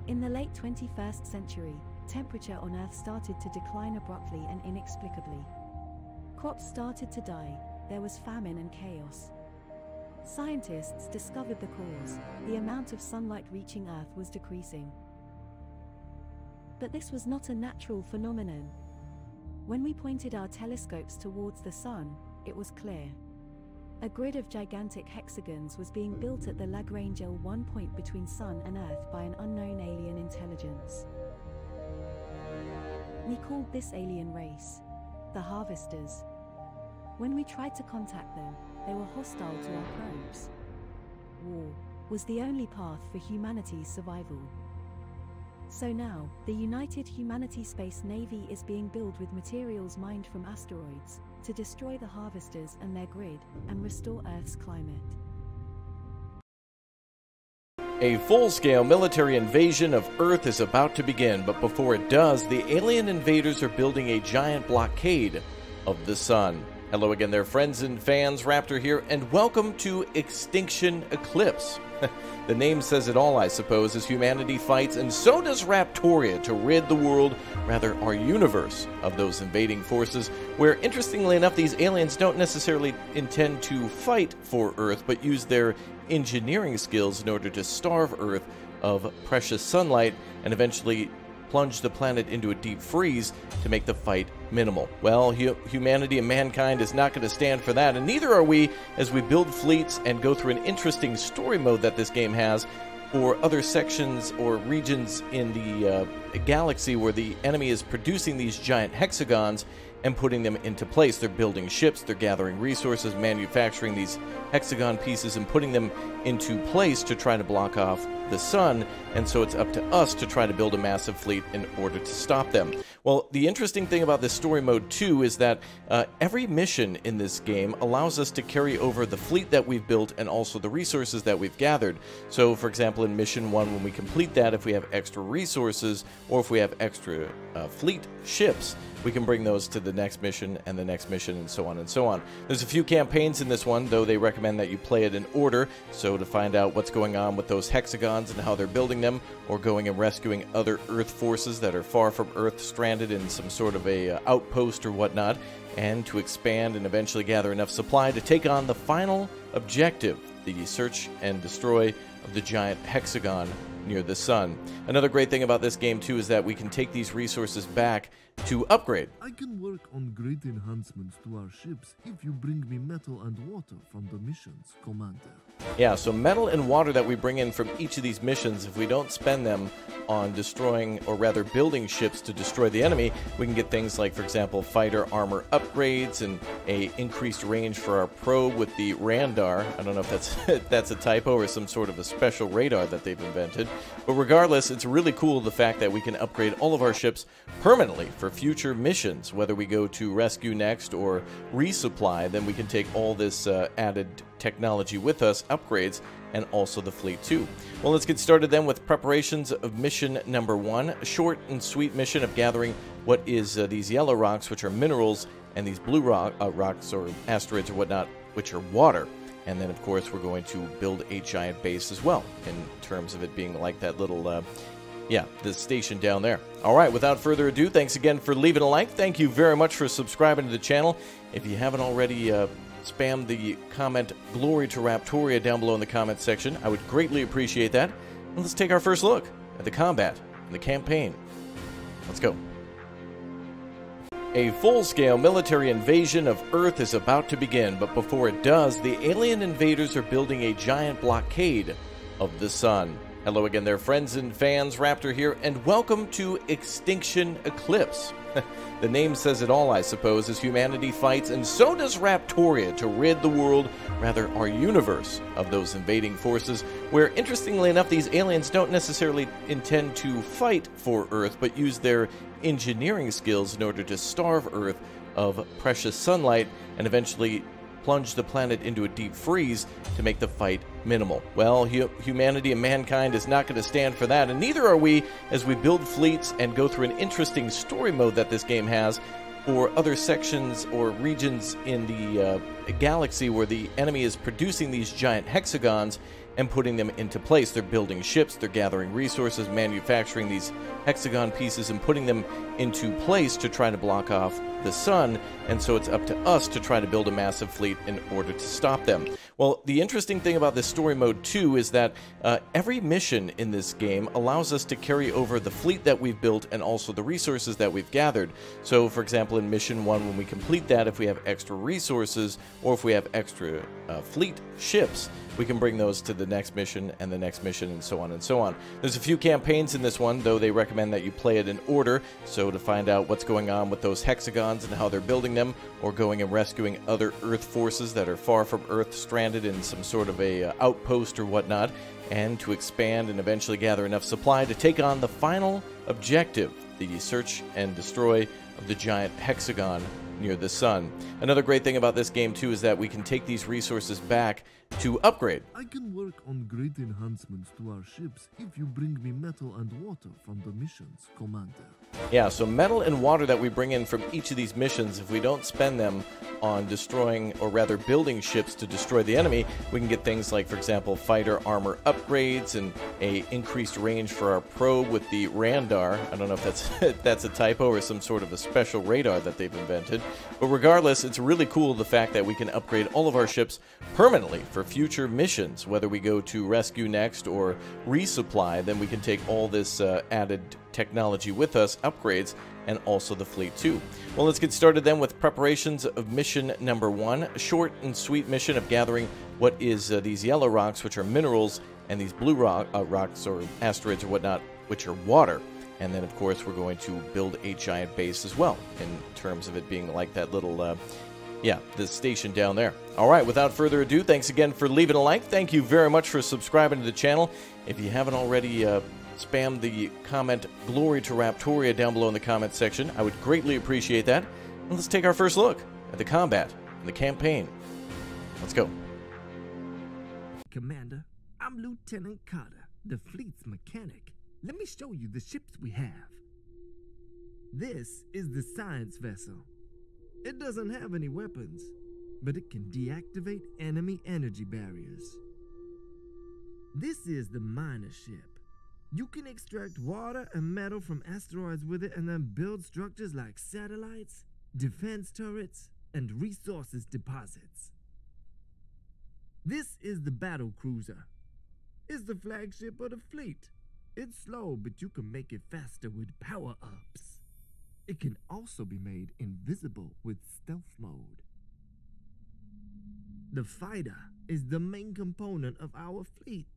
In the late 21st century, temperature on Earth started to decline abruptly and inexplicably. Crops started to die, there was famine and chaos. Scientists discovered the cause: the amount of sunlight reaching Earth was decreasing. But this was not a natural phenomenon. When we pointed our telescopes towards the sun, it was clear. A grid of gigantic hexagons was being built at the Lagrange L1 point between Sun and Earth by an unknown alien intelligence. We called this alien race the Harvesters. When we tried to contact them, they were hostile to our probes. War was the only path for humanity's survival. So now, the United Humanity Space Navy is being built with materials mined from asteroids to destroy the Harvesters and their grid and restore Earth's climate. A full-scale military invasion of Earth is about to begin, but before it does, the alien invaders are building a giant blockade of the sun. Hello again there, friends and fans. Raptor here, and welcome to Extinction Eclipse. The name says it all, I suppose, as humanity fights, and so does RAPTORIA, to rid the world, rather our universe, of those invading forces, where, interestingly enough, these aliens don't necessarily intend to fight for Earth, but use their engineering skills in order to starve Earth of precious sunlight and eventually plunge the planet into a deep freeze to make the fight minimal. Well, humanity and mankind is not going to stand for that, and neither are we as we build fleets and go through an interesting story mode that this game has for other sections or regions in the galaxy where the enemy is producing these giant hexagons and putting them into place. They're building ships, they're gathering resources, manufacturing these hexagon pieces and putting them into place to try to block off the sun, and so it's up to us to try to build a massive fleet in order to stop them. Well, the interesting thing about this story mode too is that every mission in this game allows us to carry over the fleet that we've built and also the resources that we've gathered. So for example, in mission 1, when we complete that, if we have extra resources or if we have extra fleet ships, we can bring those to the next mission and the next mission and so on and so on. There's a few campaigns in this one, though they recommend that you play it in order, so to find out what's going on with those hexagons and how they're building them, or going and rescuing other Earth forces that are far from Earth, stranded in some sort of a outpost or whatnot, and to expand and eventually gather enough supply to take on the final objective, the search and destroy of the giant hexagon near the sun. Another great thing about this game too is that we can take these resources back to upgrade. I can work on great enhancements to our ships if you bring me metal and water from the missions, Commander. Yeah, so metal and water that we bring in from each of these missions, if we don't spend them on destroying, or rather building ships to destroy the enemy, we can get things like, for example, fighter armor upgrades and a increased range for our probe with the Randar. I don't know if that's a typo or some sort of a special radar that they've invented. But regardless, it's really cool the fact that we can upgrade all of our ships permanently for future missions. Whether we go to rescue next or resupply, then we can take all this added technology with us, upgrades, and also the fleet too. Well, let's get started then with preparations of mission number 1, a short and sweet mission of gathering what is these yellow rocks, which are minerals, and these blue rocks or asteroids or whatnot, which are water. And then, of course, we're going to build a giant base as well, in terms of it being like that little, the station down there. All right, without further ado, thanks again for leaving a like. Thank you very much for subscribing to the channel. If you haven't already, spam the comment "Glory to Raptoria" down below in the comment section. I would greatly appreciate that. And let's take our first look at the combat and the campaign. Let's go. A full-scale military invasion of Earth is about to begin, but before it does, the alien invaders are building a giant blockade of the sun. Hello again there, friends and fans. Raptor here, and welcome to Extinction Eclipse. The name says it all, I suppose, as humanity fights, and so does RAPTORIA, to rid the world, rather our universe, of those invading forces, where, interestingly enough, these aliens don't necessarily intend to fight for Earth, but use their engineering skills in order to starve Earth of precious sunlight and eventually plunge the planet into a deep freeze to make the fight minimal. Well, humanity and mankind is not going to stand for that, and neither are we as we build fleets and go through an interesting story mode that this game has for other sections or regions in the galaxy where the enemy is producing these giant hexagons and putting them into place. They're building ships, they're gathering resources, manufacturing these hexagon pieces and putting them into place to try to block off the sun, and so it's up to us to try to build a massive fleet in order to stop them. Well, the interesting thing about this story mode too is that every mission in this game allows us to carry over the fleet that we've built and also the resources that we've gathered. So for example, in mission 1, when we complete that, if we have extra resources or if we have extra fleet ships, we can bring those to the next mission and the next mission and so on and so on. There's a few campaigns in this one, though they recommend that you play it in order, so to find out what's going on with those hexagons and how they're building them, or going and rescuing other Earth forces that are far from Earth, stranded in some sort of a outpost or whatnot, and to expand and eventually gather enough supply to take on the final objective, the search and destroy of the giant hexagon near the sun. Another great thing about this game too is that we can take these resources back to upgrade. I can work on great enhancements to our ships if you bring me metal and water from the missions, Commander. Yeah, so metal and water that we bring in from each of these missions, if we don't spend them on destroying, or rather building ships to destroy the enemy, we can get things like, for example, fighter armor upgrades and a increased range for our probe with the Randar. I don't know if that's a typo or some sort of a special radar that they've invented. But regardless, it's really cool the fact that we can upgrade all of our ships permanently for future missions. Whether we go to rescue next or resupply, then we can take all this added technology with us, upgrades, and also the fleet too. Well, let's get started then with preparations of mission number 1, a short and sweet mission of gathering what is these yellow rocks, which are minerals, and these blue rocks or asteroids or whatnot, which are water. And then, of course, we're going to build a giant base as well, in terms of it being like that little, the station down there. All right, without further ado, thanks again for leaving a like. Thank you very much for subscribing to the channel. If you haven't already, spam the comment "Glory to Raptoria" down below in the comment section. I would greatly appreciate that. And let's take our first look at the combat and the campaign. Let's go. Commander, I'm Lieutenant Carter, the fleet's mechanic. Let me show you the ships we have. This is the science vessel. It doesn't have any weapons, but it can deactivate enemy energy barriers. This is the miner ship. You can extract water and metal from asteroids with it and then build structures like satellites, defense turrets, and resources deposits. This is the battle cruiser. It's the flagship of the fleet. It's slow, but you can make it faster with power-ups. It can also be made invisible with stealth mode. The fighter is the main component of our fleet.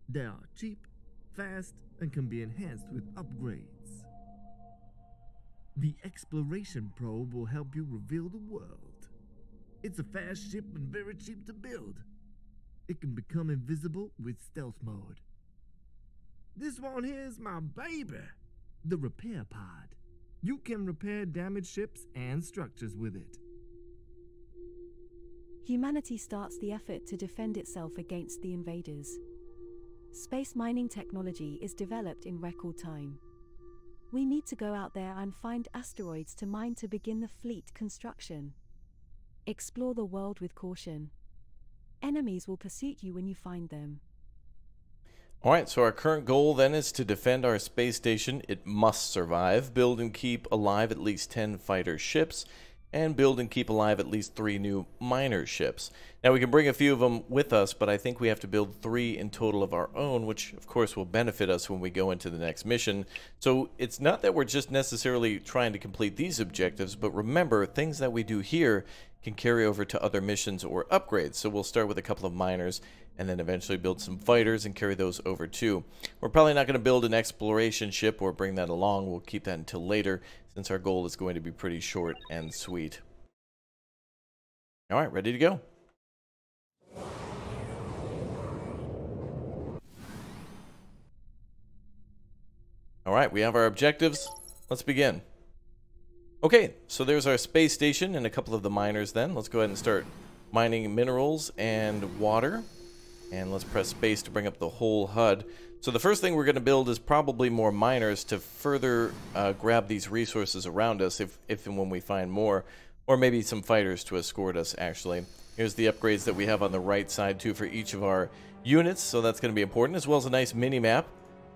They are cheap, fast, and can be enhanced with upgrades. The exploration probe will help you reveal the world. It's a fast ship and very cheap to build. It can become invisible with stealth mode. This one here is my baby, the repair pod. You can repair damaged ships and structures with it. Humanity starts the effort to defend itself against the invaders. Space mining technology is developed in record time. We need to go out there and find asteroids to mine to begin the fleet construction. Explore the world with caution. Enemies will pursue you when you find them. Alright, so our current goal then is to defend our space station. It must survive, build and keep alive at least 10 fighter ships, and build and keep alive at least 3 new miner ships. Now we can bring a few of them with us, but I think we have to build 3 in total of our own, which of course will benefit us when we go into the next mission. So it's not that we're just necessarily trying to complete these objectives, but remember, things that we do here can carry over to other missions or upgrades. So we'll start with a couple of miners and then eventually build some fighters and carry those over too. We're probably not going to build an exploration ship or bring that along. We'll keep that until later, since our goal is going to be pretty short and sweet. Alright, ready to go. Alright, we have our objectives. Let's begin. Okay, so there's our space station and a couple of the miners then. Let's go ahead and start mining minerals and water. And let's press space to bring up the whole HUD. So the first thing we're going to build is probably more miners to further grab these resources around us if and when we find more. Or maybe some fighters to escort us, actually. Here's the upgrades that we have on the right side, too, for each of our units, so that's going to be important, as well as a nice mini-map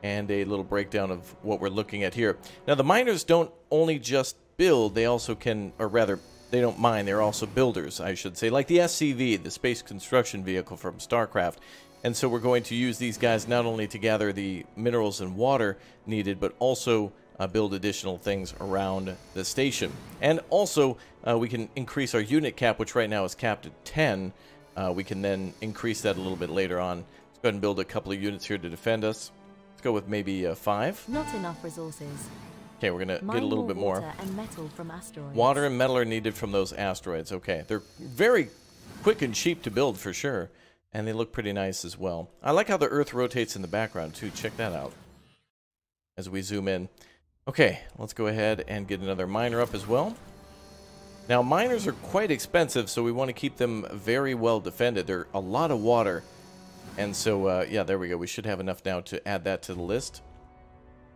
and a little breakdown of what we're looking at here. Now, the miners don't only just build, they also can, or rather, they don't mine, they're also builders, I should say, like the SCV, the Space Construction Vehicle from StarCraft. And so we're going to use these guys not only to gather the minerals and water needed, but also build additional things around the station. And also, we can increase our unit cap, which right now is capped at 10. We can then increase that a little bit later on. Let's go ahead and build a couple of units here to defend us. Let's go with maybe 5. Not enough resources. Okay, we're going to get a little bit more. Water and metal from asteroids. Water and metal are needed from those asteroids. Okay, they're very quick and cheap to build for sure. And they look pretty nice as well. I like how the Earth rotates in the background too. Check that out as we zoom in. Okay, let's go ahead and get another miner up as well. Now, miners are quite expensive, so we want to keep them very well defended. They're a lot of water. And so, yeah, there we go. We should have enough now to add that to the list.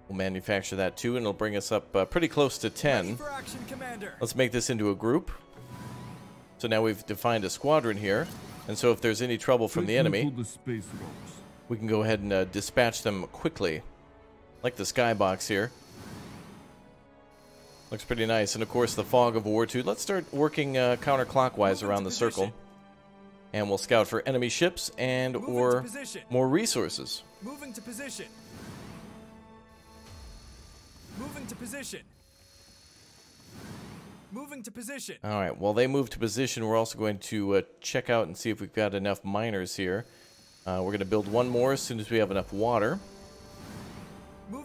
We'll manufacture that too, and it'll bring us up pretty close to 10. For action, Commander. Let's make this into a group. So now we've defined a squadron here. And so if there's any trouble from the enemy, we can go ahead and dispatch them quickly. Like the skybox here. Looks pretty nice. And of course the fog of war too. Let's start working counterclockwise around the circle. And we'll scout for enemy ships and or more resources. Moving to position. Moving to position. Moving to position. All right, while they move to position, we're also going to check out and see if we've got enough miners here. We're going to build one more as soon as we have enough water.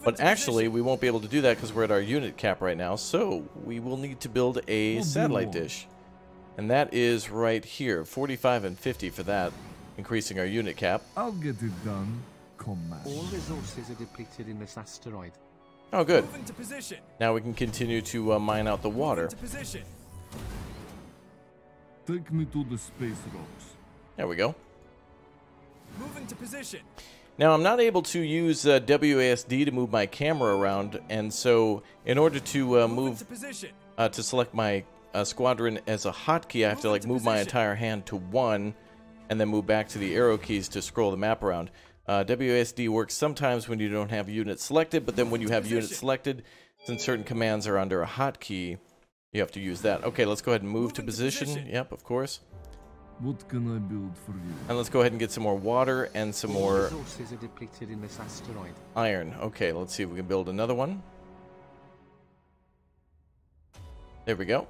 But actually, we won't be able to do that because we're at our unit cap right now, so we will need to build a satellite dish. And that is right here, 45 and 50 for that, increasing our unit cap. I'll get it done, Command. All resources are depleted in this asteroid. Oh, good. Moving to position. Now we can continue to mine out the water. Moving to position. Take me to the space rocks. There we go. Moving to position. Now I'm not able to use WASD to move my camera around, and so in order to move to position. To select my squadron as a hotkey, I have to like move my entire hand to 1 and then move back to the arrow keys to scroll the map around. WASD works sometimes when you don't have units selected, but then when you have units selected, since certain commands are under a hotkey, you have to use that. Okay, let's go ahead and move to position. Yep, of course. What can I build for you? And let's go ahead and get some more water and some more resources are depleted in this asteroid. iron. Okay, let's see if we can build another one. There we go.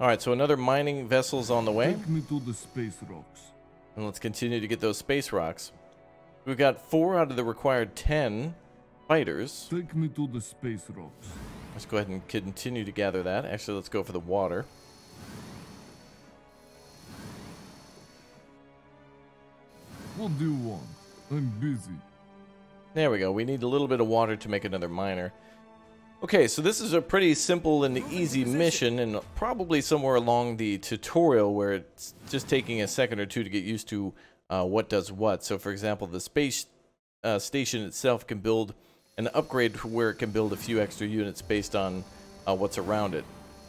Alright, so another mining vessel's on the way. Take me to the space rocks. And let's continue to get those space rocks. We've got 4 out of the required 10 fighters. Take me to the space rocks. Let's go ahead and continue to gather that. Actually, let's go for the water. What do you want? I'm busy. There we go. We need a little bit of water to make another miner. Okay, so this is a pretty simple and easy mission, and probably somewhere along the tutorial where it's just taking a second or two to get used to what does what. So, for example, the space station itself can build an upgrade where it can build a few extra units based on what's around it.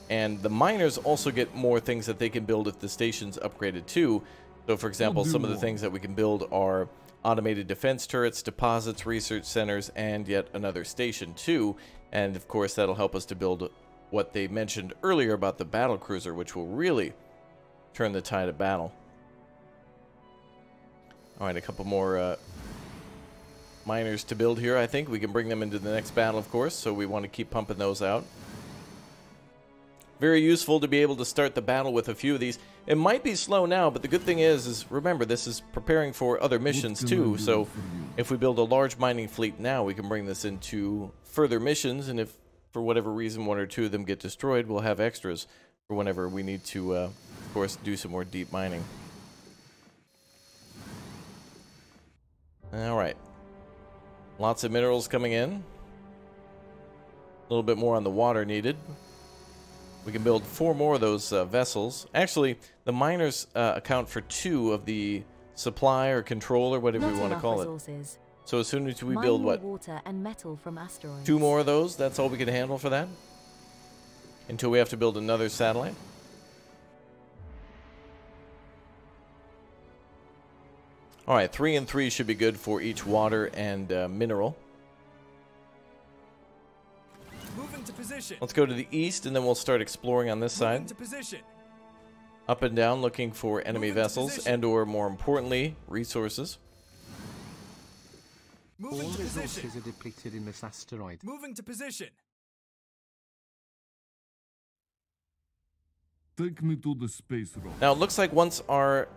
And the miners also get more things that they can build if the station's upgraded too. So, for example, some of the things that we can build are automated defense turrets, deposits, research centers, and yet another station too. And of course, that'll help us to build what they mentioned earlier about the battle cruiser, which will really turn the tide of battle. All right, a couple more miners to build here. I think we can bring them into the next battle, of course, so we want to keep pumping those out. Very useful to be able to start the battle with a few of these. It might be slow now, but the good thing is remember, this is preparing for other missions too. So if we build a large mining fleet now, we can bring this into further missions, and if for whatever reason 1 or 2 of them get destroyed, we'll have extras for whenever we need to, of course, do some more deep mining. All right. Lots of minerals coming in. A little bit more on the water needed. We can build 4 more of those vessels. Actually, the miners account for 2 of the supply or control or whatever we want to call it. So as soon as we build what? Water and metal from asteroids. 2 more of those? That's all we can handle for that? Until we have to build another satellite? All right, 3 and 3 should be good for each water and mineral. Moving to position. Let's go to the east, and then we'll start exploring on this Moving side. to position. Up and down, looking for enemy Moving to vessels position. and, or more importantly, resources. All Moving to position. resources are depleted in this asteroid. Moving to position. Take me to the space rock. Now, it looks like once our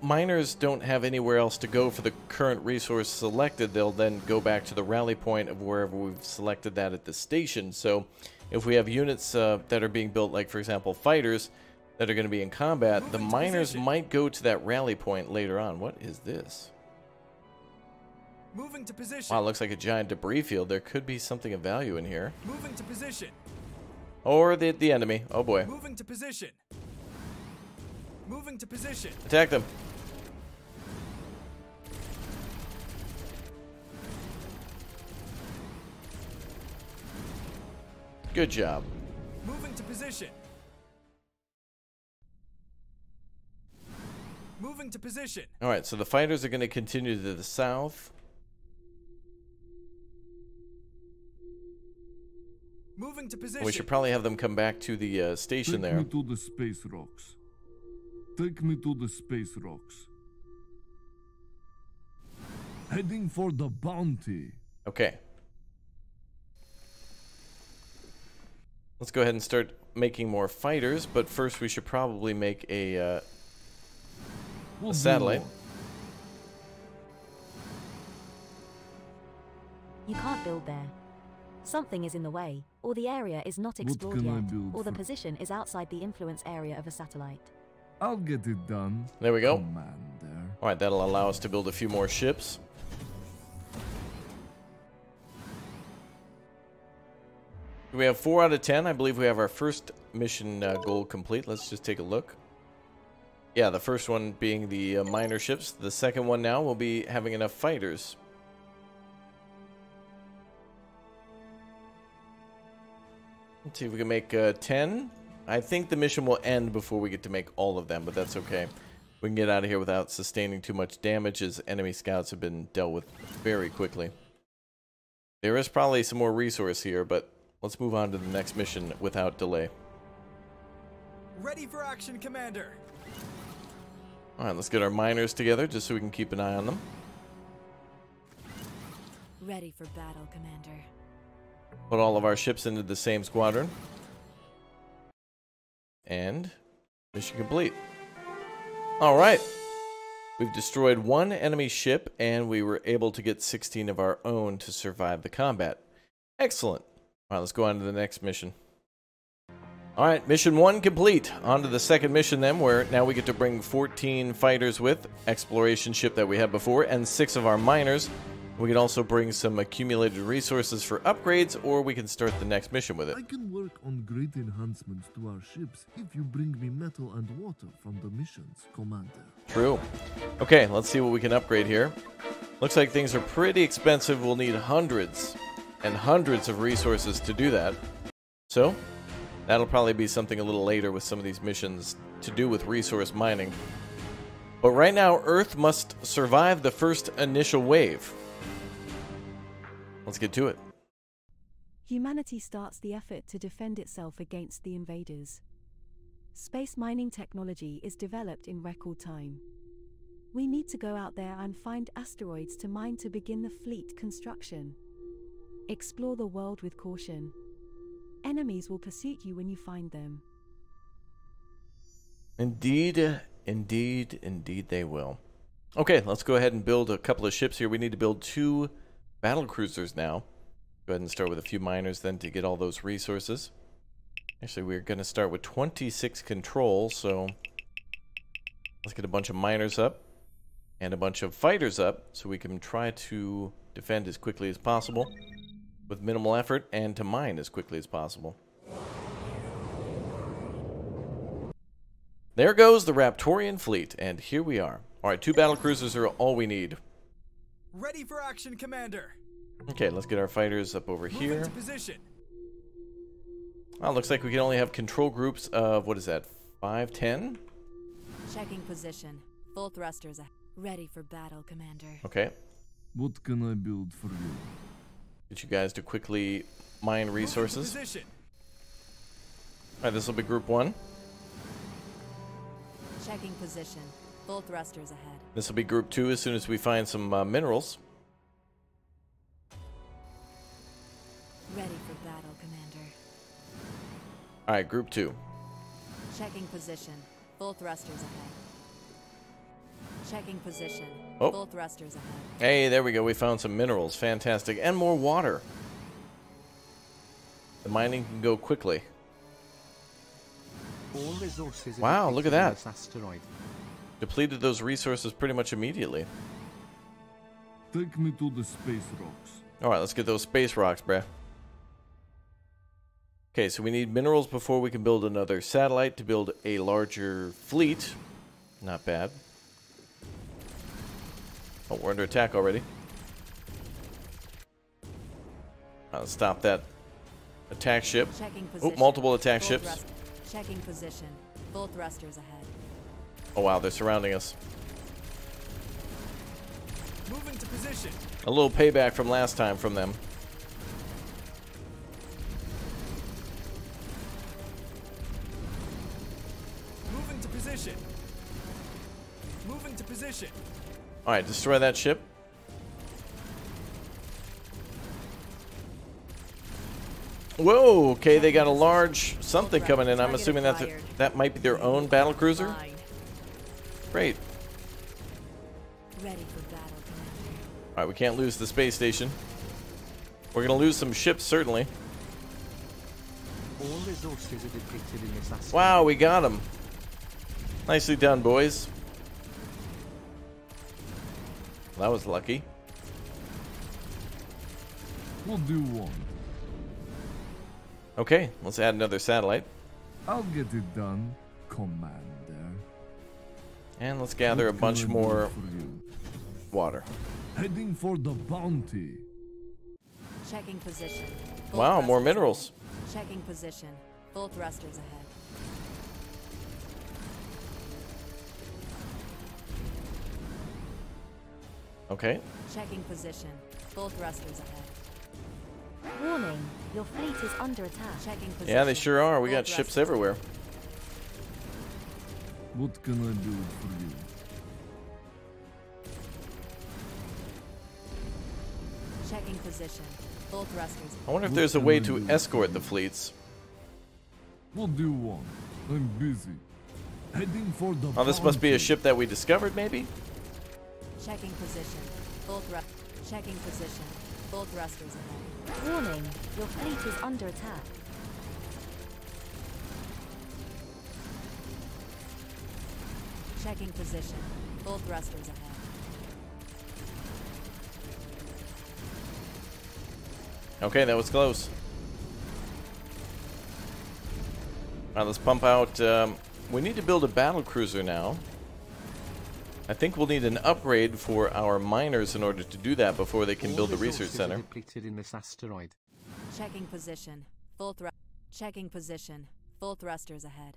miners don't have anywhere else to go for the current resource selected, they'll then go back to the rally point of wherever we've selected that at the station. So if we have units that are being built, like, for example, fighters that are going to be in combat, the Moving to miners position. might go to that rally point later on. What is this? Moving to position. Wow, it looks like a giant debris field. There could be something of value in here. Moving to position. Or the enemy. Oh boy. Moving to position. Moving to position. Attack them. Good job. Moving to position. Moving to position. All right, so the fighters are going to continue to the south. Moving to position. We should probably have them come back to the station Take there. me to the space rocks. Take me to the space rocks. Heading for the bounty. Okay. Let's go ahead and start making more fighters, but first we should probably make a We'll do satellite. more. You can't build there. Something is in the way, or the area is not explored can I yet, build or the for- position is outside the influence area of a satellite. I'll get it done. There we go. Commander. All right, that'll allow us to build a few more ships. We have 4 out of 10. I believe we have our first mission goal complete. Let's just take a look. Yeah, the first one being the miner ships. The second one now will be having enough fighters. Let's see if we can make 10. I think the mission will end before we get to make all of them, but that's okay. We can get out of here without sustaining too much damage, as enemy scouts have been dealt with very quickly. There is probably some more resource here, but let's move on to the next mission without delay. Ready for action, Commander. Alright, let's get our miners together just so we can keep an eye on them. Ready for battle, Commander. Put all of our ships into the same squadron. And mission complete. Alright. We've destroyed 1 enemy ship, and we were able to get 16 of our own to survive the combat. Excellent. Alright, let's go on to the next mission. Alright, mission 1 complete. On to the second mission then, where now we get to bring 14 fighters with, exploration ship that we had before, and 6 of our miners. We can also bring some accumulated resources for upgrades, or we can start the next mission with it. I can work on great enhancements to our ships if you bring me metal and water from the missions, Commander. True. Okay, let's see what we can upgrade here. Looks like things are pretty expensive. We'll need hundreds and hundreds of resources to do that. So, that'll probably be something a little later with some of these missions to do with resource mining. But right now, Earth must survive the first initial wave. Let's get to it. Humanity starts the effort to defend itself against the invaders. Space mining technology is developed in record time. We need to go out there and find asteroids to mine to begin the fleet construction. Explore the world with caution. Enemies will pursue you when you find them. Indeed, indeed, indeed they will. Okay, let's go ahead and build a couple of ships here. We need to build 2 battle cruisers now. Go ahead and start with a few miners then to get all those resources. Actually, we're going to start with 26 control, so let's get a bunch of miners up and a bunch of fighters up so we can try to defend as quickly as possible with minimal effort and to mine as quickly as possible. There goes the Raptorian fleet, and here we are. Alright, 2 battle cruisers are all we need. Ready for action, Commander. Okay, let's get our fighters up over Moving here. to position. Oh, looks like we can only have control groups of, what is that, 5, 10? Checking position. Full thrusters. Ready for battle, Commander. Okay. What can I build for you? Get you guys to quickly mine resources. Position. Alright, this will be group 1. Checking position. Full thrusters ahead. This will be group 2 as soon as we find some minerals. Ready for battle, Commander. Alright, group 2. Checking position. Full thrusters ahead. Checking position. Oh. Full thrusters ahead. Hey, there we go. We found some minerals. Fantastic. And more water. The mining can go quickly. All resources are Wow, look at depleted in that. this asteroid. Depleted those resources pretty much immediately. Take me to the space rocks. Alright, let's get those space rocks, bruh. Okay, so we need minerals before we can build another satellite to build a larger fleet. Not bad. Oh, we're under attack already. Let's stop that attack ship. Checking Oh, position. multiple attack Full ships. thrust- Checking position. Full thrusters ahead. Oh wow, they're surrounding us. Moving to position. A little payback from last time from them. Moving to position. Moving to position. Alright, destroy that ship. Whoa, okay, they got a large something coming in. I'm assuming that might be their own battle cruiser. Mine. Great. Ready for battle, Commander. Alright, we can't lose the space station. We're gonna lose some ships, certainly. All resources are depleted in this asteroid. Wow, we got them. Nicely done, boys. That was lucky. What do you want? Okay, let's add another satellite. I'll get it done, Commander. And let's gather a What can bunch I do more for you? water. Heading for the bounty. Checking position. Full Wow, more thrusters minerals. ahead. Checking position. Full thrusters ahead. Okay. Checking position. Full thrusters ahead. Warning, your fleet is under attack. Checking position. Yeah, they sure are. We Full got ships thrusters everywhere. What can I do for you? Checking position. Full thrusters. I wonder if there's a way to escort the fleets. What do you want? I'm busy. Heading for the Oh, this must be a bounty. ship that we discovered, maybe? Checking position. Full thrust. Checking position. Full thrusters ahead. Warning, your fleet is under attack. Checking position. Full thrusters ahead. Okay, that was close. Alright, let's pump out. We need to build a battle cruiser now. I think we'll need an upgrade for our miners in order to do that before they can All build the research resources are center. depleted in this asteroid. Checking position. Full thrust. Checking position. Full thrusters ahead.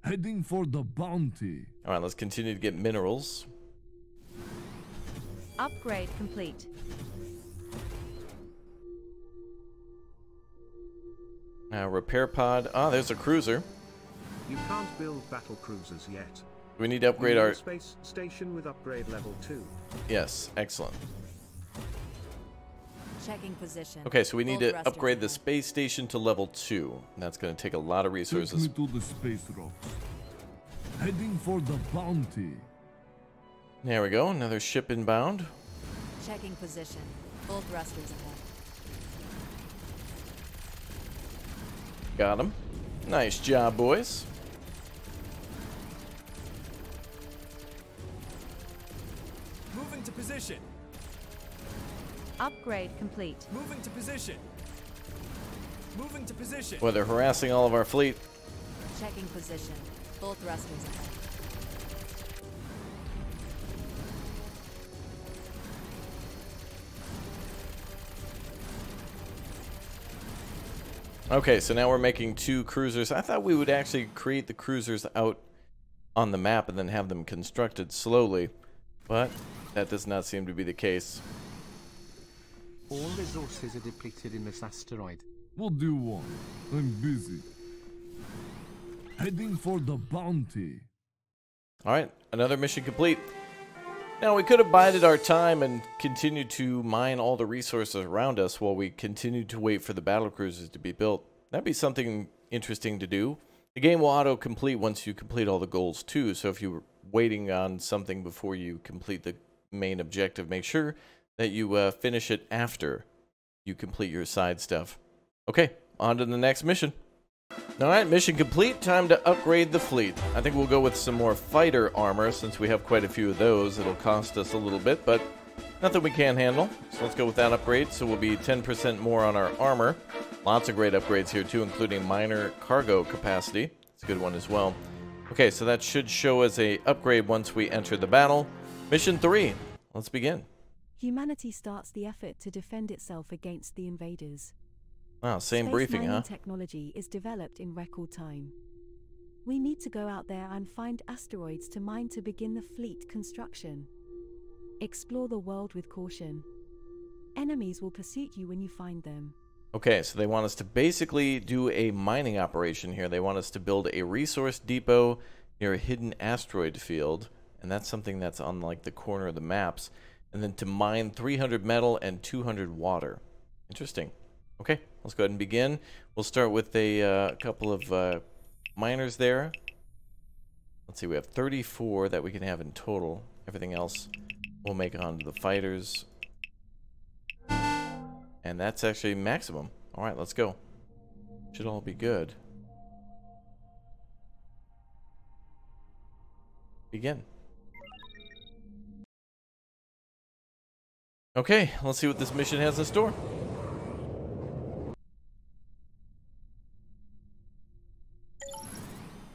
Heading for the bounty. Alright, let's continue to get minerals. Upgrade complete. Repair pod. Ah, there's a cruiser. You can't build battle cruisers yet. We need to upgrade You need our... a space station with upgrade level 2. Yes, excellent. Checking position. Okay, so we need Full to thrusters upgrade the ahead. space station to level 2. That's going to take a lot of Take resources. me to the space rocks. Heading for the bounty. There we go, another ship inbound. Checking position. Full thrusters ahead. Got him. Nice job, boys. Moving to position. Upgrade complete. Moving to position. Moving to position. Boy, they're harassing all of our fleet. Checking position. Full thrusters ahead. Okay, so now we're making 2 cruisers. I thought we would actually create the cruisers out on the map and then have them constructed slowly. But that does not seem to be the case. All resources are depleted in this asteroid. What do you want? I'm busy. Heading for the bounty. Alright, another mission complete. Now, we could have bided our time and continued to mine all the resources around us while we continued to wait for the battlecruisers to be built. That'd be something interesting to do. The game will auto-complete once you complete all the goals too, so if you're waiting on something before you complete the main objective, make sure that you finish it after you complete your side stuff. Okay, on to the next mission. Alright, mission complete. Time to upgrade the fleet. I think we'll go with some more fighter armor since we have quite a few of those. It'll cost us a little bit, but nothing we can't handle. So let's go with that upgrade. So we'll be 10% more on our armor. Lots of great upgrades here too, including minor cargo capacity. It's a good one as well. Okay, so that should show us a upgrade once we enter the battle. Mission 3. Let's begin. Humanity starts the effort to defend itself against the invaders. Wow, same Space briefing, mining huh? technology is developed in record time. We need to go out there and find asteroids to mine to begin the fleet construction. Explore the world with caution. Enemies will pursue you when you find them. Okay, so they want us to basically do a mining operation here. They want us to build a resource depot near a hidden asteroid field, and that's something that's on like the corner of the maps, and then to mine 300 metal and 200 water. Interesting. Okay, let's go ahead and begin. We'll start with a couple of miners there. Let's see, we have 34 that we can have in total. Everything else we'll make onto the fighters. And that's actually maximum. Alright, let's go. Should all be good. Begin. Okay, let's see what this mission has in store.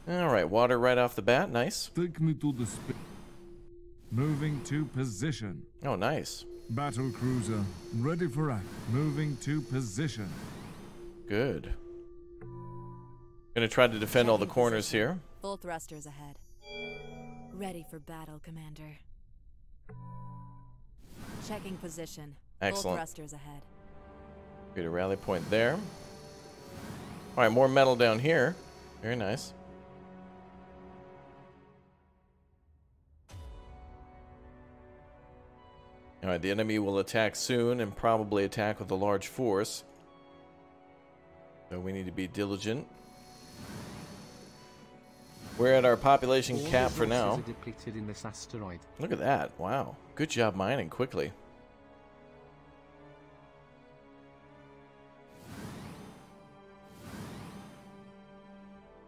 Alright, water right off the bat. Nice. Take me to the space. Moving to position. Oh, nice. Battle cruiser, ready for act. Moving to position. Good. Gonna try to defend all the corners here. Full thrusters ahead. Ready for battle, Commander. Checking position. Excellent. Full thrusters ahead. Get a rally point there. Alright, more metal down here. Very nice. Alright, the enemy will attack soon and probably attack with a large force. So we need to be diligent. We're at our population cap for now. Are depleted in this asteroid. Look at that. Wow. Good job mining quickly.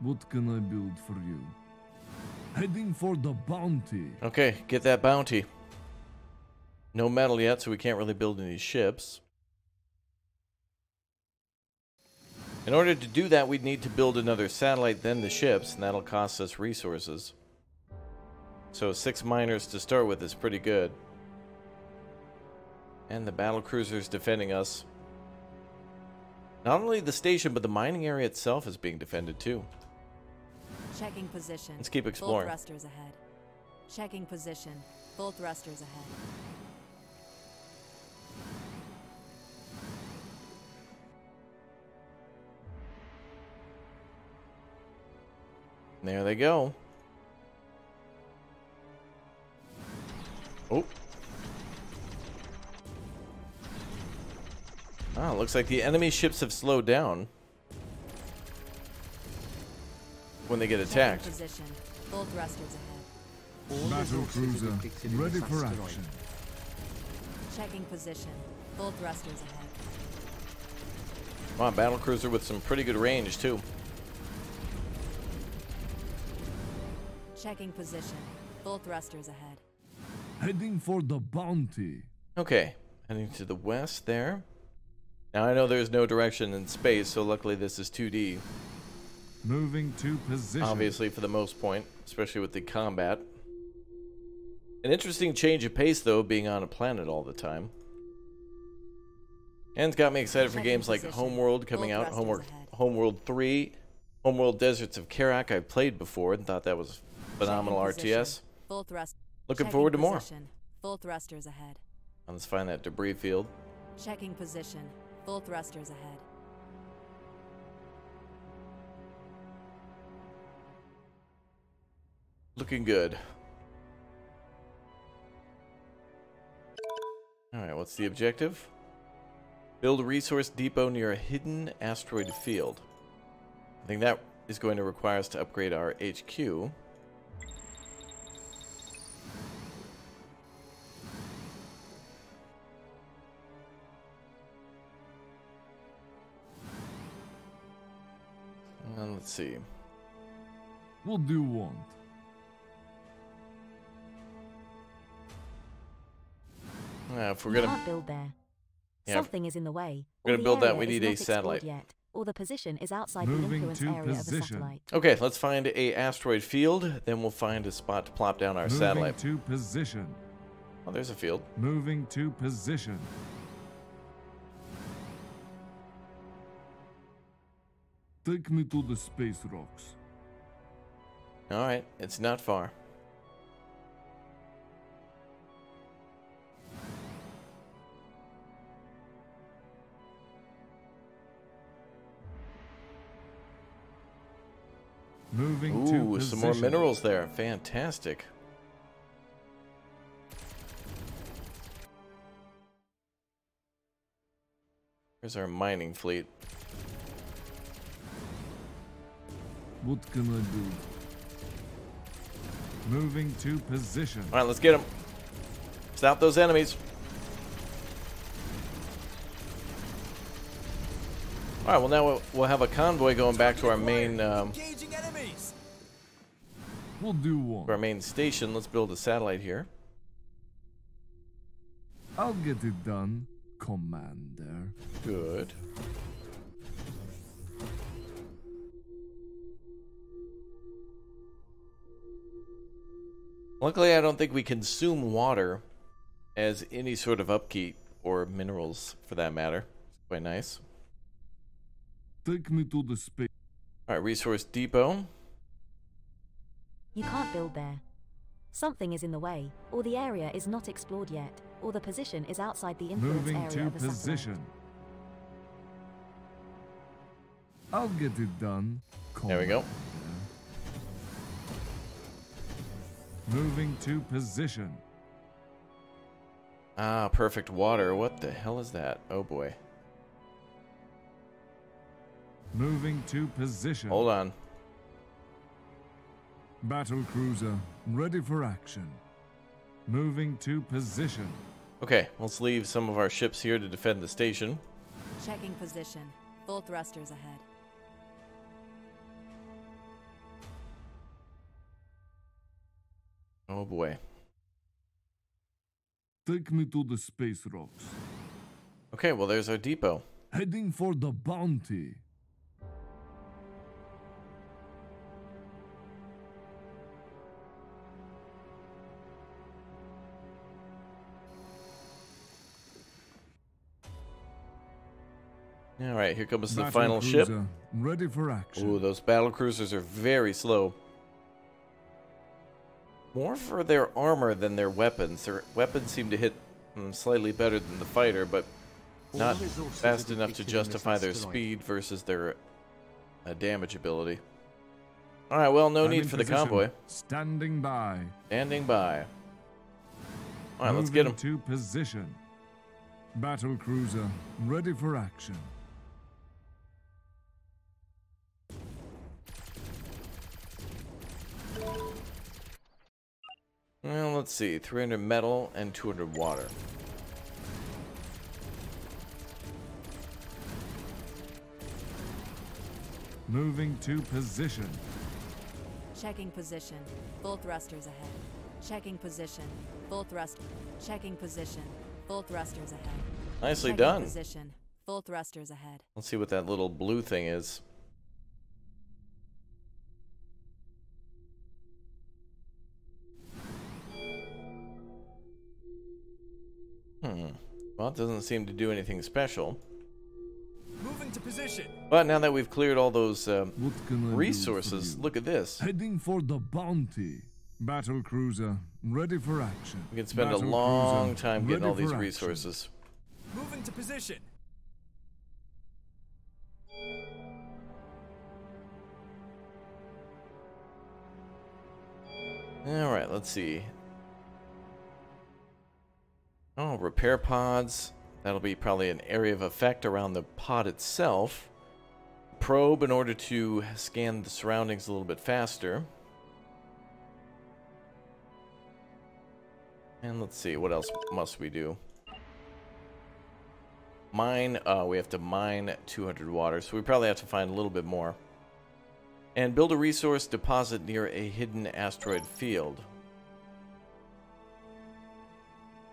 What can I build for you? Heading for the bounty. Okay, get that bounty. No metal yet, so we can't really build any ships. In order to do that, we'd need to build another satellite, then the ships, and that'll cost us resources. So 6 miners to start with is pretty good. And the battle cruisers defending us. Not only the station, but the mining area itself is being defended too. Checking position. Let's keep exploring. Full thrusters ahead. Checking position. Full thrusters ahead. There they go. Oh. Ah, looks like the enemy ships have slowed down when they get attacked. Checking position. Full thrusters ahead. All Battle resources are cruiser, depleted in ready this for asteroid. action. Checking position. Full thrusters ahead. Wow, battle cruiser with some pretty good range too. Checking position. Full thrusters ahead. Heading for the bounty. Okay, heading to the west there. Now I know there's no direction in space, so luckily this is 2D. Moving to position. Obviously for the most point, especially with the combat. An interesting change of pace though, being on a planet all the time. And it's got me excited for games like Homeworld coming out, Homeworld 3, Homeworld Deserts of Karak. I played before and thought that was phenomenal RTS. Full thrust. Looking forward to more. Full thrusters ahead. Let's find that debris field. Checking position. Full thrusters ahead. Looking good. Alright, what's the objective? Build a resource depot near a hidden asteroid field. I think that is going to require us to upgrade our HQ. Let's see. What do you want? If we're You gonna can't build there. Yeah. Something is in the way. We're or gonna the build that, area we is need not a explored satellite. Yet, or the position is outside Moving the influence to area of the position. satellite. Okay, let's find a asteroid field. Then we'll find a spot to plop down our Moving satellite. to position. Oh, there's a field. Moving to position. Take me to the space rocks. Alright, it's not far. Moving to Ooh, position. some more minerals there. Fantastic. Here's our mining fleet. What can I do? Moving to position. Alright, let's get them. Stop those enemies. Alright, well now we'll have a convoy going back to our main Engaging enemies. What do you want? our main station. Let's build a satellite here. I'll get it done, Commander. Good. Luckily, I don't think we consume water as any sort of upkeep or minerals for that matter. It's quite nice. Take me to the space. Alright, resource depot. You can't build there. Something is in the way, or the area is not explored yet, or the position is outside the influence Moving area to of the satellite. position. I'll get it done, There we go. Commander. Moving to position. Ah, perfect water. What the hell is that? Oh boy. Moving to position. Hold on. Battle cruiser, ready for action. Moving to position. Okay, let's leave some of our ships here to defend the station. Checking position. Full thrusters ahead. Oh boy. Take me to the space rocks. Okay, well there's our depot. Heading for the bounty. Alright, here comes the Battle final ship. cruiser, ready for action. Ooh, those battle cruisers are very slow. More for their armor than their weapons. Their weapons seem to hit slightly better than the fighter, but All not resources fast are enough to depleted in this justify their asteroid. speed versus their damage ability. Alright, well, no I'm need in for the position. convoy. Standing by. Standing by. Alright, let's get Moving them. to position. Battle cruiser, ready for action. Well, let's see. 300 metal and 200 water. Moving to position. Checking position. Full thrusters ahead. Checking position. Full thrust. Checking position. Full thrusters ahead. Nicely Checking done. Position. Full thrusters ahead. Let's see what that little blue thing is. Well, it doesn't seem to do anything special. Moving to position. But now that we've cleared all those What can I do for resources, you? look at this. Heading for the bounty. Battle cruiser, ready for action. We can spend a Battle long cruiser, time getting ready all these for action. resources. Moving to position. Alright, let's see. Oh, repair pods. That'll be probably an area of effect around the pod itself. Probe in order to scan the surroundings a little bit faster. And let's see, what else must we do? Mine, we have to mine 200 water, so we probably have to find a little bit more. And build a resource deposit near a hidden asteroid field.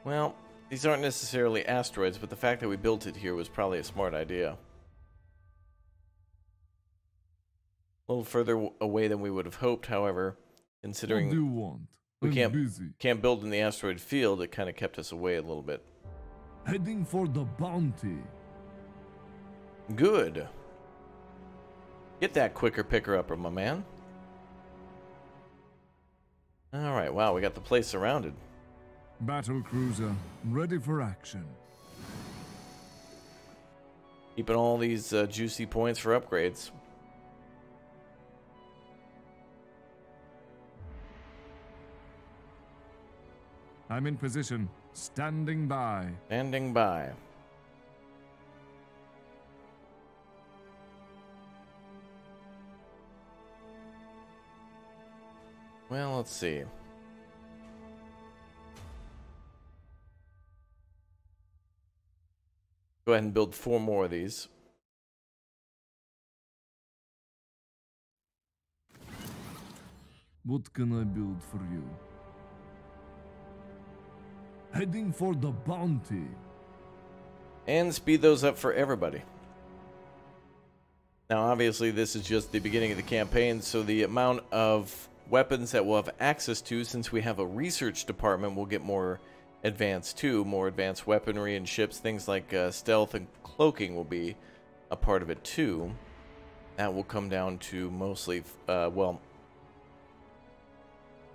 Well, these aren't necessarily asteroids, but the fact that we built it here was probably a smart idea. A little further away than we would have hoped, however, considering What do you want? we I'm can't busy. build in the asteroid field, it kind of kept us away a little bit. Heading for the bounty. Good. Get that quicker picker-upper, my man. Alright, wow, we got the place surrounded. Battle cruiser, ready for action. Keeping all these juicy points for upgrades. I'm in position, standing by. Standing by. Well, let's see. Go ahead and build 4 more of these. What can I build for you? Heading for the bounty. And speed those up for everybody. Now, obviously, this is just the beginning of the campaign, so the amount of weapons that we'll have access to, since we have a research department, will get more advanced too. More advanced weaponry and ships, things like stealth and cloaking will be a part of it too. That will come down to mostly, well...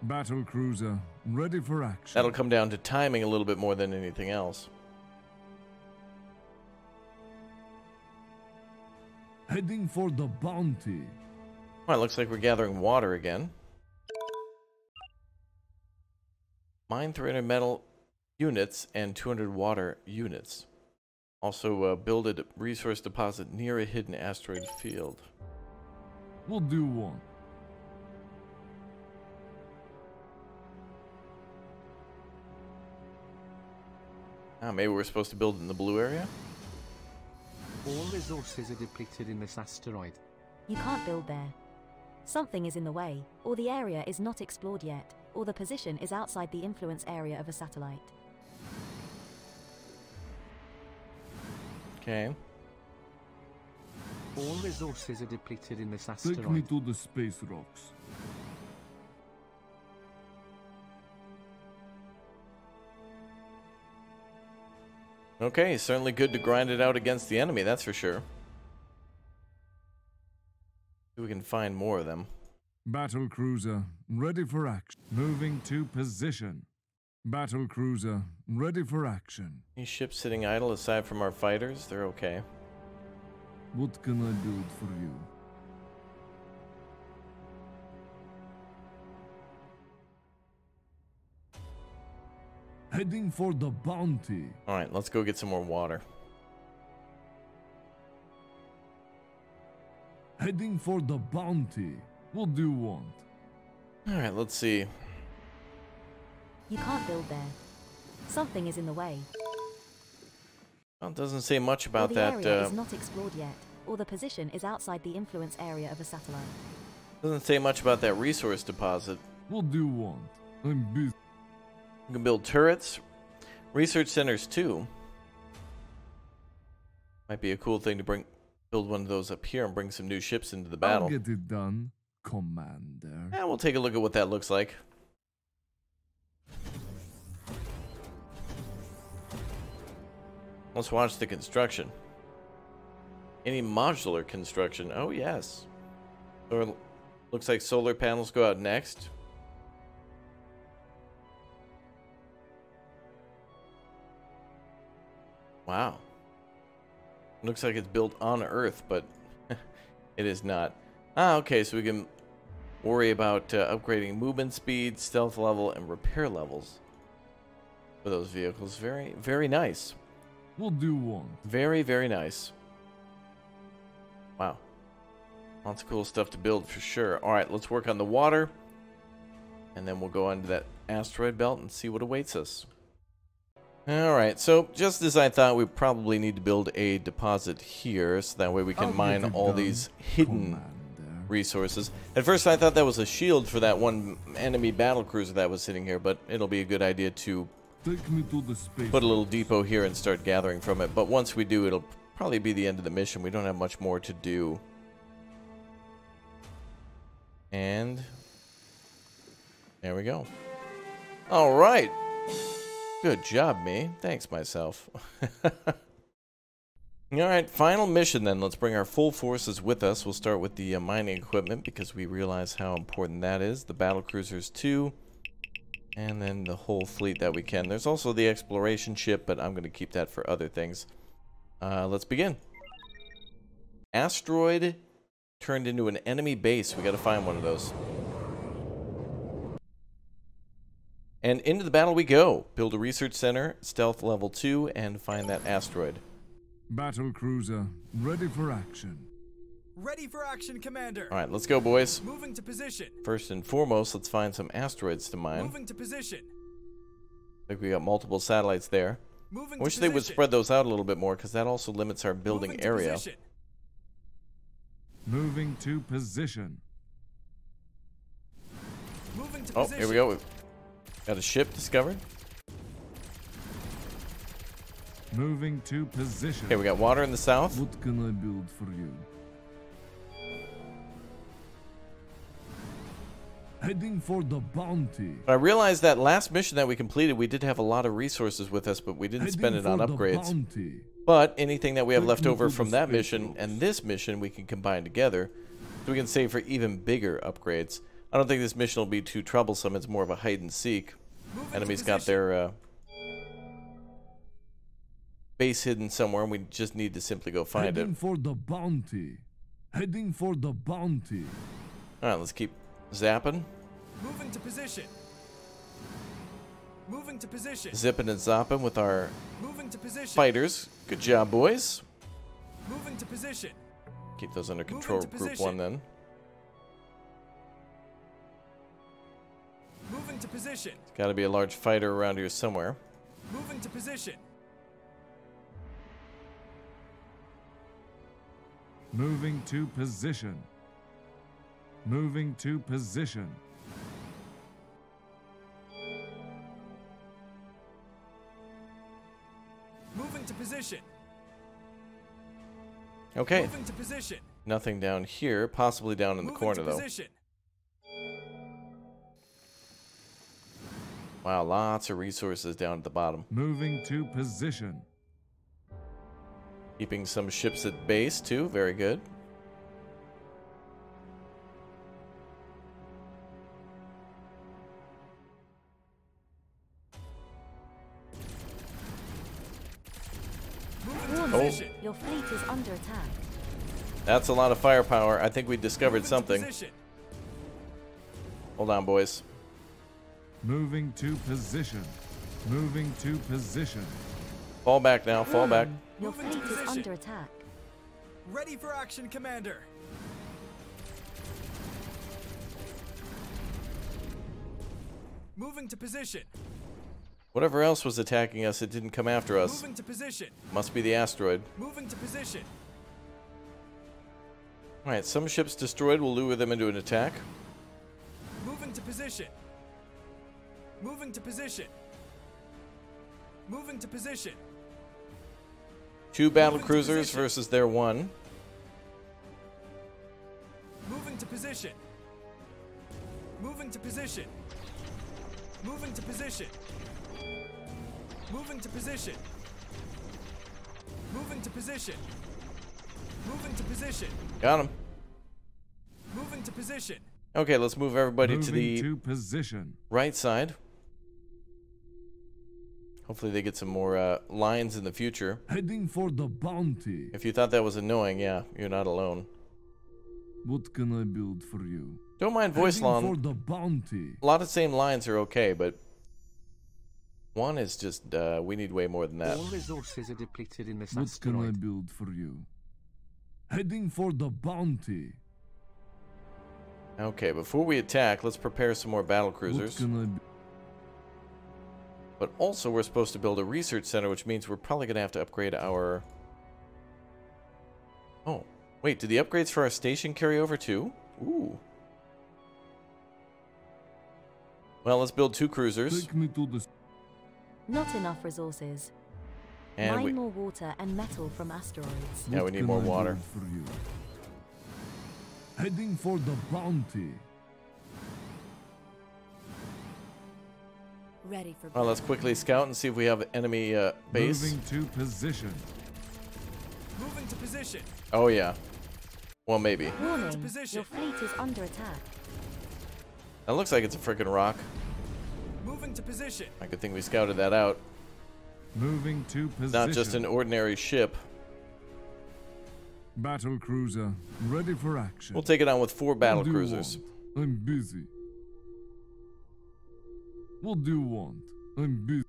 Battle cruiser, ready for action. That'll come down to timing a little bit more than anything else. Heading for the bounty. Alright, looks like we're gathering water again. Mine 300 metal units and 200 water units. Also, build a resource deposit near a hidden asteroid field. We'll do one. Ah, maybe we're supposed to build in the blue area? All resources are depleted in this asteroid. You can't build there. Something is in the way, or the area is not explored yet, or the position is outside the influence area of a satellite. Okay. All resources are depleted in this Take me asteroid. to the space rocks. Okay, certainly good to grind it out against the enemy, that's for sure. See if we can find more of them. Battle cruiser, ready for action. Moving to position. Battle cruiser, ready for action. These ships sitting idle aside from our fighters, they're okay. What can I build for you? Heading for the bounty. Alright, let's go get some more water. Heading for the bounty. What do you want? Alright, let's see. You can't build there. Something is in the way. Well, it doesn't say much Or about the that. area is not explored yet, or the position is outside the influence area of a satellite. Doesn't say much about that resource deposit. What do you want? I'm busy. You can build turrets, research centers too. Might be a cool thing to build one of those up here and bring some new ships into the battle. I'll get it done, Commander. Yeah, we'll take a look at what that looks like. Let's watch the construction. Any modular construction? Oh yes. Or looks like solar panels go out next. Wow. Looks like it's built on Earth, but it is not. Ah, okay, so we can worry about upgrading movement speed, stealth level, and repair levels for those vehicles. Very, very nice. What do you want? Very, very nice. Wow. Lots of cool stuff to build for sure. Alright, let's work on the water. And then we'll go on to that asteroid belt and see what awaits us. Alright, so just as I thought, we probably need to build a deposit here, so that way we can mine all these hidden resources. At first I thought that was a shield for that one enemy battlecruiser that was sitting here, but it'll be a good idea to Take me to the space. put a little depot here and start gathering from it. But once we do, it'll probably be the end of the mission. We don't have much more to do. And there we go. Alright. Good job, me. Thanks, myself. Alright, final mission then. Let's bring our full forces with us. We'll start with the mining equipment because we realize how important that is. The battlecruisers too. And then the whole fleet that we can. There's also the exploration ship, but I'm going to keep that for other things. Let's begin. Asteroid turned into an enemy base. We got to find one of those. And into the battle we go. Build a research center, stealth level 2, and find that asteroid. Battle cruiser, ready for action. Ready for action, Commander. Alright, let's go, boys. Moving to position. First and foremost, let's find some asteroids to mine. Moving to position. Like we got multiple satellites there. Moving I wish to they would position. spread those out a little bit more, because that also limits our building Moving to area. position. Moving to position. Moving to Oh, position. here we go. We've got a ship discovered. Moving to position. Okay, we got water in the south. What can I build for you? Heading for the bounty. I realized that last mission that we completed, we did have a lot of resources with us, but we didn't spend it on upgrades. But anything that we have left over from that mission and this mission, we can combine together. So we can save for even bigger upgrades. I don't think this mission will be too troublesome. It's more of a hide and seek. Enemies got their base hidden somewhere, and we just need to simply go find it. Heading for the bounty. Heading for the bounty. Alright, let's keep zapping. Moving to position. Moving to position. Zipping and zopping with our Moving to position. fighters. Good job, boys. Moving to position. Keep those under Moving control, to group position. 1 then. Moving to position. Got to be a large fighter around here somewhere. Moving to position. Moving to position. Moving to position. Moving to position. Okay. Moving to position. Nothing down here. Possibly down in the Moving corner, to though. position. Wow, lots of resources down at the bottom. Moving to position. Keeping some ships at base, too. Very good. Moving to Warning, position. your fleet is under attack. That's a lot of firepower. I think we discovered Moving to something. position. Hold on, boys. Moving to position. Moving to position. Fall back now. Fall back. Your Moving to fleet is position. under attack. Ready for action, Commander. Moving to position. Whatever else was attacking us, it didn't come after us. Moving to position. Must be the asteroid. Moving to position. Alright, some ships destroyed will lure them into an attack. Moving to position. Moving to position. Moving to position. 2 battle Moving to cruisers position. versus their 1. Moving to position. Moving to position. Moving to position. Moving to position. Moving to position. Moving to position. Got him. Moving to position. Okay, let's move everybody Moving to the to position. right side. Hopefully they get some more lines in the future. Heading for the bounty. If you thought that was annoying, yeah, you're not alone. What can I build for you? Don't mind voice Heading for line. the bounty. A lot of same lines are okay, but one is just, we need way more than that. All resources are depleted in this What can I asteroid. build for you? Heading for the bounty. Okay, before we attack, let's prepare some more battle cruisers. What can I But also, we're supposed to build a research center, which means we're probably going to have to upgrade our... Oh, wait, did the upgrades for our station carry over too? Ooh. Well, let's build 2 cruisers. Take me to the... Not enough resources. And Mine we... more water and metal from asteroids. Yeah, we What need can more I water. build for you? Heading for the bounty. Ready for Well, let's quickly scout and see if we have enemy base. Moving to position. Moving to position. Oh, yeah. Well, maybe. Warning, position. your fleet is under attack. That looks like it's a freaking rock. Moving to position. I good thing we scouted that out. Moving to position. Not just an ordinary ship. Battle cruiser, ready for action. We'll take it on with 4 battle What do you cruisers. want? I'm busy. What do you want? I'm busy.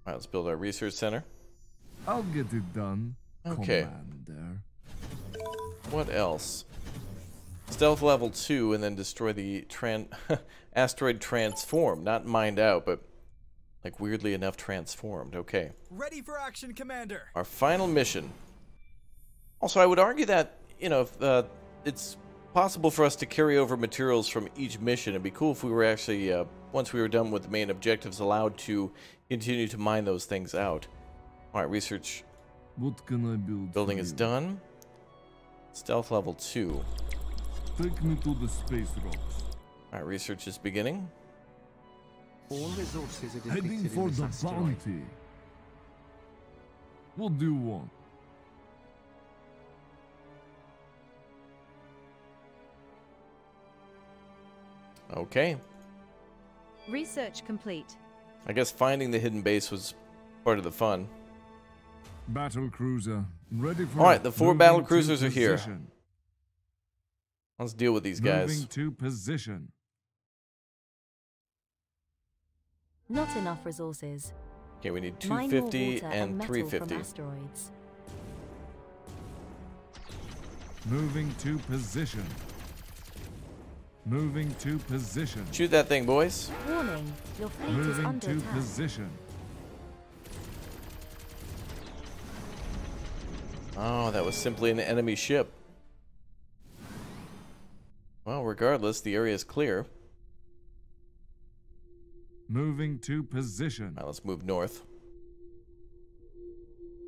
Alright, let's build our research center. I'll get it done. Okay. Commander. What else? Stealth level 2 and then destroy the asteroid transform. Not mined out, but like weirdly enough transformed. Okay. Ready for action, Commander. Our final mission. Also, I would argue that, you know, if, it's possible for us to carry over materials from each mission. It'd be cool if we were actually, once we were done with the main objectives, allowed to continue to mine those things out. Alright, research What can I build? building for is you? done. Stealth level 2. Take me to the space rocks. Alright, research is beginning. All resources are Heading depleted for in this the asteroid. bounty. What do you want? Okay. Research complete. I guess finding the hidden base was part of the fun. Battle cruiser, ready for... Alright, the 4 moving battle to cruisers are here. position. Let's deal with these guys. Moving to position. Not enough resources. Okay, we need Mine more 250 water and metal 350. from asteroids. Moving to position. Moving to position. Shoot that thing, boys. Warning, your fleet is Moving under to attack. position. Oh, that was simply an enemy ship. Well, regardless, the area is clear. Moving to position. Now let's move north.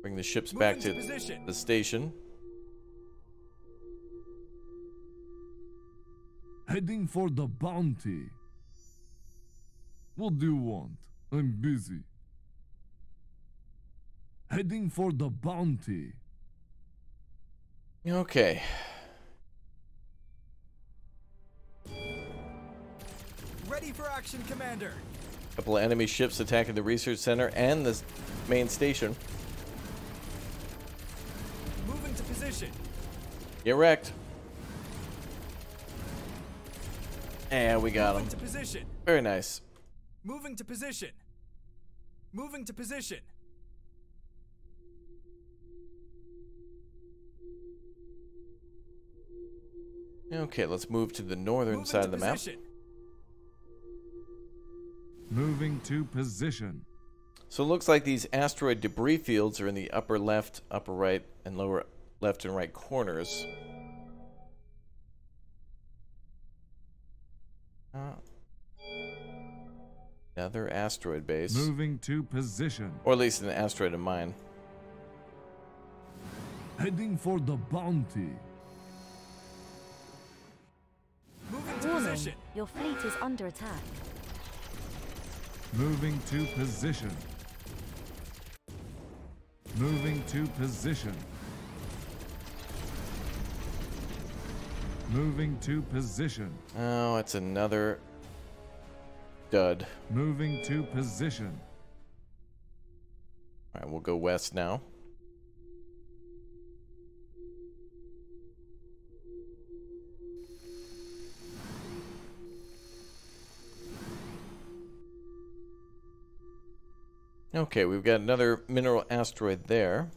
Bring the ships Moving back to to position. the station. Heading for the bounty. What do you want? I'm busy. Heading for the bounty. Okay. Ready for action, Commander. Couple of enemy ships attacking the research center and the main station. Moving to position. Get wrecked. And we got Moving him. to position. Very nice. Moving to position. Moving to position. Okay, let's move to the northern Moving side to of the map. position. Moving to position. So it looks like these asteroid debris fields are in the upper left, upper right, and lower left and right corners. Another asteroid base. Moving to position. Or at least an asteroid of mine. Heading for the bounty. Moving to Warning, position. your fleet is under attack. Moving to position. Moving to position. Moving to position. Oh, it's another dud. Moving to position. Alright, we'll go west now. Okay, we've got another mineral asteroid there.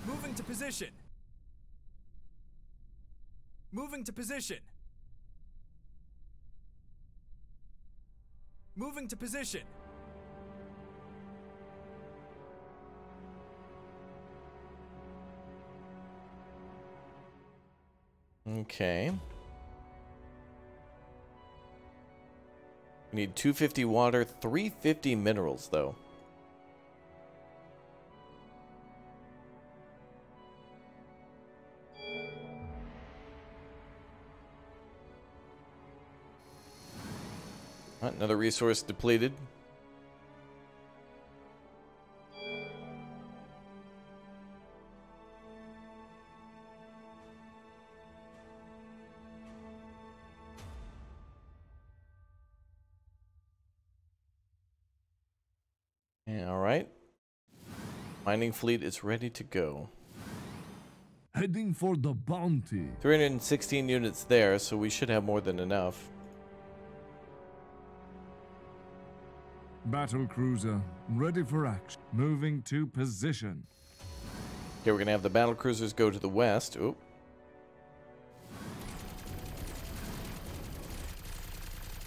Moving to position. Moving to position. Moving to position. Okay. We need 250 water, 350 minerals, though. Another resource depleted. Yeah, all right. Mining fleet is ready to go. Heading for the bounty. 316 units there, so we should have more than enough. Battle cruiser, ready for action. Moving to position. Okay, we're going to have the battle cruisers go to the west. Oop.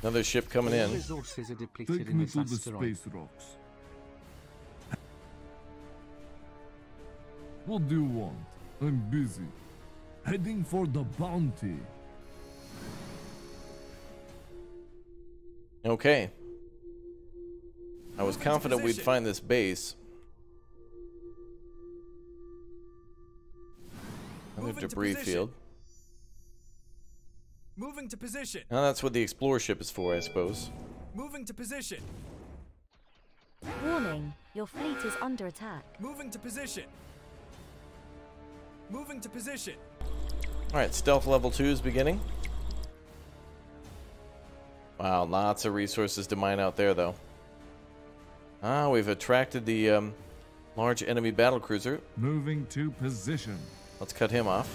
Another ship coming in. Resources are depleted Take in me this to the asteroid. space rocks. What do you want? I'm busy. Heading for the bounty. Okay. I was confident we'd find this base. Another debris field. Moving to position. Now that's what the explorer ship is for, I suppose. Moving to position. Warning, your fleet is under attack. Moving to position. Moving to position. Alright, stealth level 2 is beginning. Wow, lots of resources to mine out there, though. Ah, we've attracted the large enemy battlecruiser. Moving to position. Let's cut him off.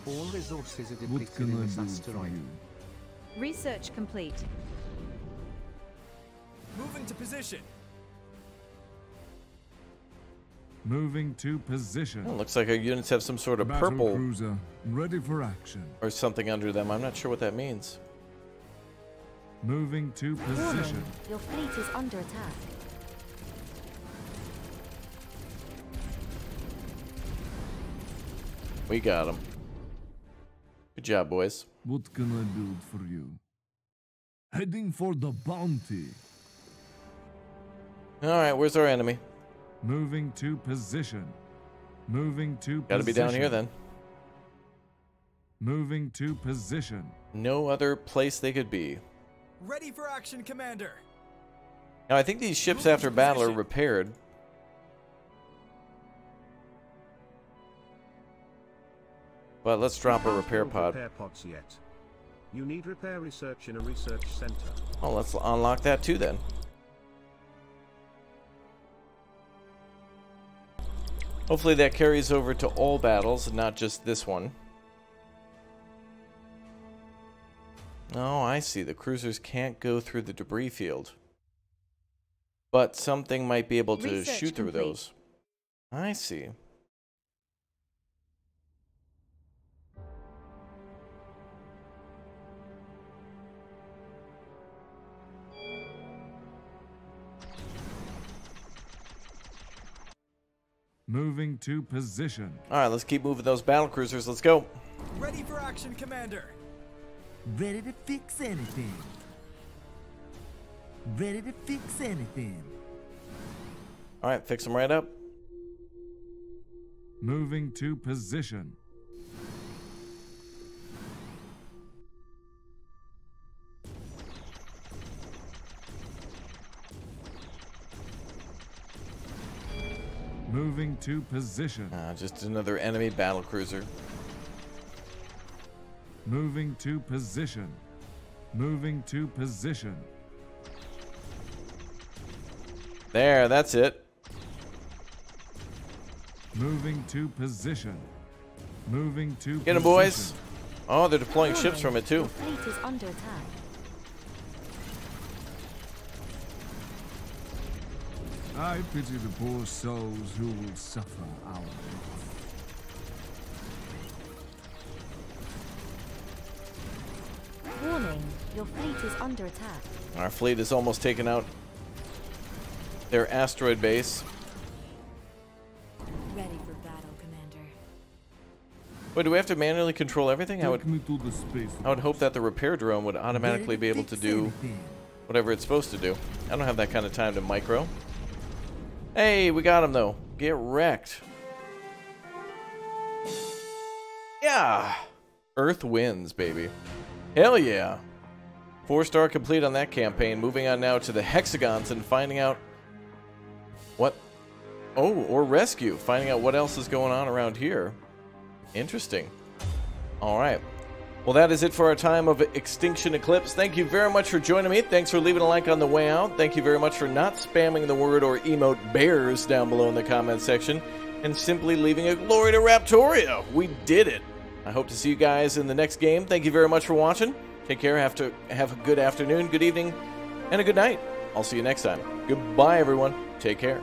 All resources are What depleted can in I this do for asteroid. you? Research complete. Moving to position. Moving to position. Oh, looks like our units have some sort of Battle purple cruiser, ready for action. or something under them. I'm not sure what that means. Moving to position. Warning, your fleet is under attack. We got him. Good job, boys. What can I build for you? Heading for the bounty. Alright, where's our enemy? Moving to position. Moving to Gotta be position. down here then. Moving to position. No other place they could be. Ready for action, Commander. Now, I think these ships after battle are repaired. But let's drop a repair Build pod. Repair pods yet. You need repair research in a research center. Oh, let's unlock that too then. Hopefully that carries over to all battles, not just this one. Oh, I see. The cruisers can't go through the debris field. But something might be able to Research shoot through complete. those. I see. Moving to position. Alright, let's keep moving those battle cruisers. Let's go. Ready for action, Commander. Ready to fix anything. Ready to fix anything. Alright, fix them right up. Moving to position. Moving to position. Just another enemy battle cruiser. Moving to position. Moving to position. There, that's it. Moving to position. Moving to Get them, boys. Oh, they're deploying ships from it, too. Your fleet is under attack. I pity the poor souls who will suffer our loss. Warning, your fleet is under attack. Our fleet has almost taken out their asteroid base. Ready for battle, Commander. Wait, do we have to manually control everything? I would hope that the repair drone would automatically be able to do whatever it's supposed to do. I don't have that kind of time to micro. Hey, we got him though. Get wrecked. Yeah. Earth wins, baby. Hell yeah. 4-star complete on that campaign. Moving on now to the hexagons and finding out what... Oh, or rescue. Finding out what else is going on around here. Interesting. Alright. Well, that is it for our time of Extinction Eclipse. Thank you very much for joining me. Thanks for leaving a like on the way out. Thank you very much for not spamming the word or emote bears down below in the comment section. And simply leaving a glory to Raptoria. We did it. I hope to see you guys in the next game. Thank you very much for watching. Take care. Have a good afternoon, good evening, and a good night. I'll see you next time. Goodbye, everyone. Take care.